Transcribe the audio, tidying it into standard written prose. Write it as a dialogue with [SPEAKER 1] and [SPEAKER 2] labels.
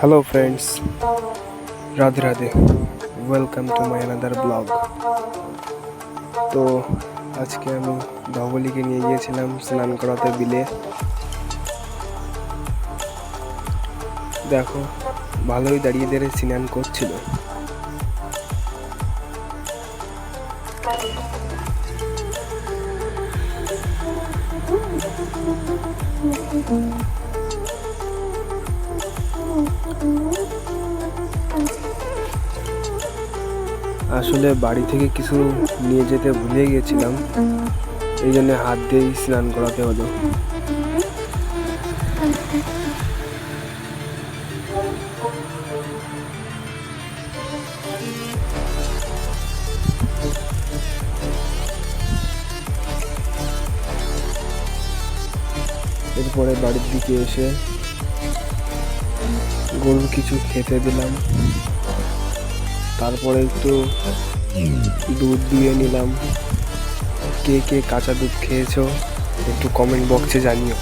[SPEAKER 1] Hello friends, Radhe Radhe. Welcome to my another blog. তো আজকে আমি ধবলিকে নিয়ে গিয়েছিলাম স্নান করাতে বিলে। দেখো, ভালোই দাঁড়িয়ে দাঁড়িয়ে স্নান করছিল। আসলে বাড়ি থেকে কিছু নিয়ে যেতে ভুলে গিয়েছিলাম, এই জন্য হাত দিয়েই স্নান করাতে হলো। এরপরে বাড়ির দিকে এসে গরুর কিছু খেতে দিলাম, তারপরে একটু দুধ দিয়ে নিলাম। কে কে কাঁচা দুধ খেয়েছো একটু কমেন্ট বক্সে জানিও।